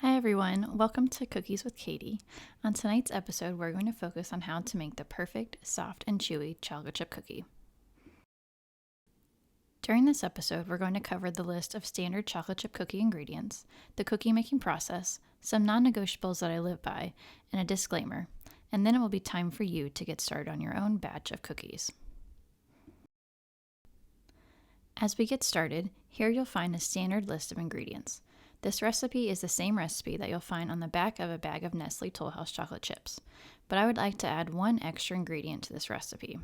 Hi everyone, welcome to Cookies with Katie. On tonight's episode, we're going to focus on how to make the perfect, soft, and chewy chocolate chip cookie. During this episode, we're going to cover the list of standard chocolate chip cookie ingredients, the cookie making process, some non-negotiables that I live by, and a disclaimer, and then it will be time for you to get started on your own batch of cookies. As we get started, here you'll find a standard list of ingredients. This recipe is the same recipe that you'll find on the back of a bag of Nestle Toll House chocolate chips, but I would like to add one extra ingredient to this recipe.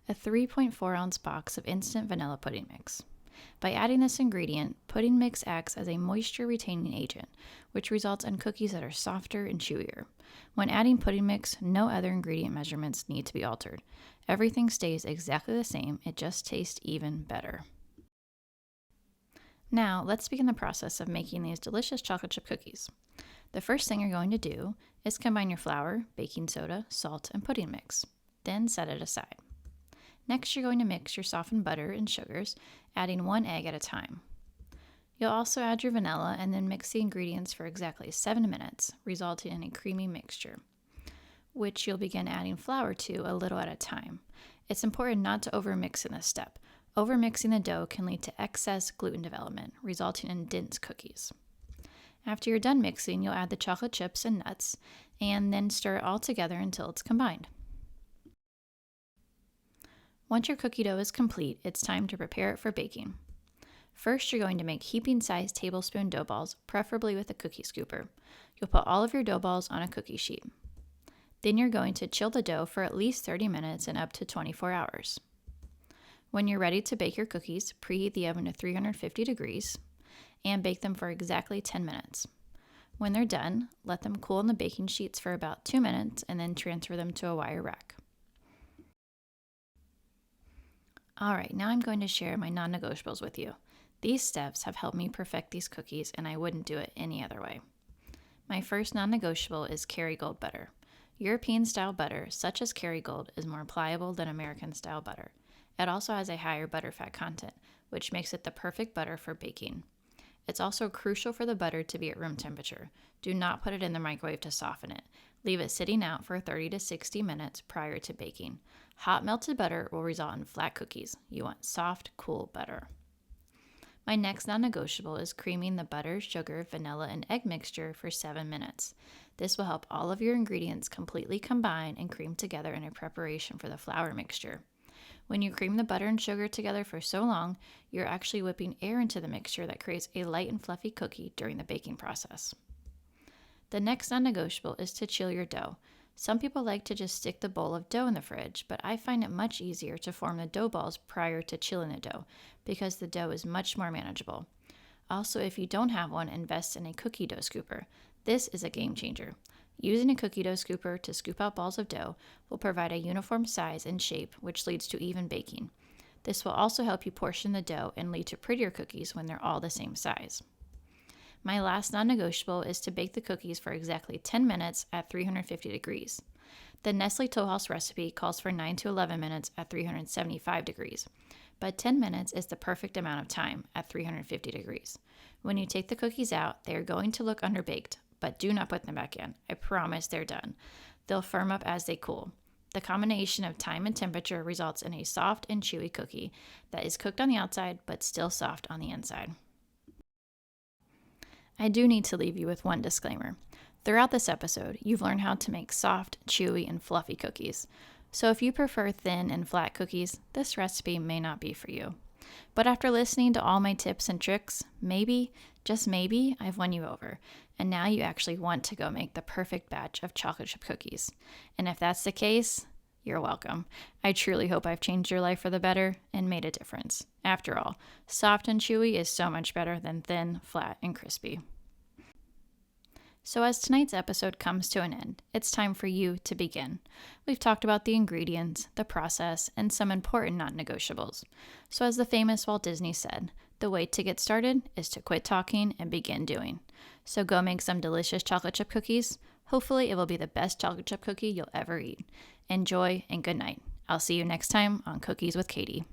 A 3.4 ounce box of instant vanilla pudding mix. By adding this ingredient, pudding mix acts as a moisture retaining agent, which results in cookies that are softer and chewier. When adding pudding mix, no other ingredient measurements need to be altered. Everything stays exactly the same, it just tastes even better. Now, let's begin the process of making these delicious chocolate chip cookies. The first thing you're going to do is combine your flour, baking soda, salt, and pudding mix. Then set it aside. Next, you're going to mix your softened butter and sugars, adding 1 egg at a time. You'll also add your vanilla and then mix the ingredients for exactly 7 minutes, resulting in a creamy mixture, which you'll begin adding flour to a little at a time. It's important not to overmix in this step. Overmixing the dough can lead to excess gluten development, resulting in dense cookies. After you're done mixing, you'll add the chocolate chips and nuts, and then stir it all together until it's combined. Once your cookie dough is complete, it's time to prepare it for baking. First, you're going to make heaping-sized tablespoon dough balls, preferably with a cookie scooper. You'll put all of your dough balls on a cookie sheet. Then you're going to chill the dough for at least 30 minutes and up to 24 hours. When you're ready to bake your cookies, preheat the oven to 350 degrees and bake them for exactly 10 minutes. When they're done, let them cool on the baking sheets for about 2 minutes and then transfer them to a wire rack. Alright, now I'm going to share my non-negotiables with you. These steps have helped me perfect these cookies and I wouldn't do it any other way. My first non-negotiable is Kerrygold butter. European-style butter, such as Kerrygold, is more pliable than American-style butter. It also has a higher butterfat content, which makes it the perfect butter for baking. It's also crucial for the butter to be at room temperature. Do not put it in the microwave to soften it. Leave it sitting out for 30 to 60 minutes prior to baking. Hot melted butter will result in flat cookies. You want soft, cool butter. My next non-negotiable is creaming the butter, sugar, vanilla, and egg mixture for 7 minutes. This will help all of your ingredients completely combine and cream together in a preparation for the flour mixture. When you cream the butter and sugar together for so long, you're actually whipping air into the mixture that creates a light and fluffy cookie during the baking process. The next non-negotiable is to chill your dough. Some people like to just stick the bowl of dough in the fridge, but I find it much easier to form the dough balls prior to chilling the dough because the dough is much more manageable. Also, if you don't have one, invest in a cookie dough scooper. This is a game changer. Using a cookie dough scooper to scoop out balls of dough will provide a uniform size and shape, which leads to even baking. This will also help you portion the dough and lead to prettier cookies when they're all the same size. My last non-negotiable is to bake the cookies for exactly 10 minutes at 350 degrees. The Nestle Toll House recipe calls for 9 to 11 minutes at 375 degrees, but 10 minutes is the perfect amount of time at 350 degrees. When you take the cookies out, they are going to look underbaked, but do not put them back in. I promise they're done. They'll firm up as they cool. The combination of time and temperature results in a soft and chewy cookie that is cooked on the outside but still soft on the inside. I do need to leave you with one disclaimer. Throughout this episode, you've learned how to make soft, chewy, and fluffy cookies. So if you prefer thin and flat cookies, this recipe may not be for you. But after listening to all my tips and tricks, maybe, just maybe, I've won you over. And now you actually want to go make the perfect batch of chocolate chip cookies. And if that's the case, you're welcome. I truly hope I've changed your life for the better and made a difference. After all, soft and chewy is so much better than thin, flat, and crispy. So as tonight's episode comes to an end, it's time for you to begin. We've talked about the ingredients, the process, and some important non-negotiables. So as the famous Walt Disney said, the way to get started is to quit talking and begin doing. So go make some delicious chocolate chip cookies. Hopefully it will be the best chocolate chip cookie you'll ever eat. Enjoy and good night. I'll see you next time on Cookies with Katie.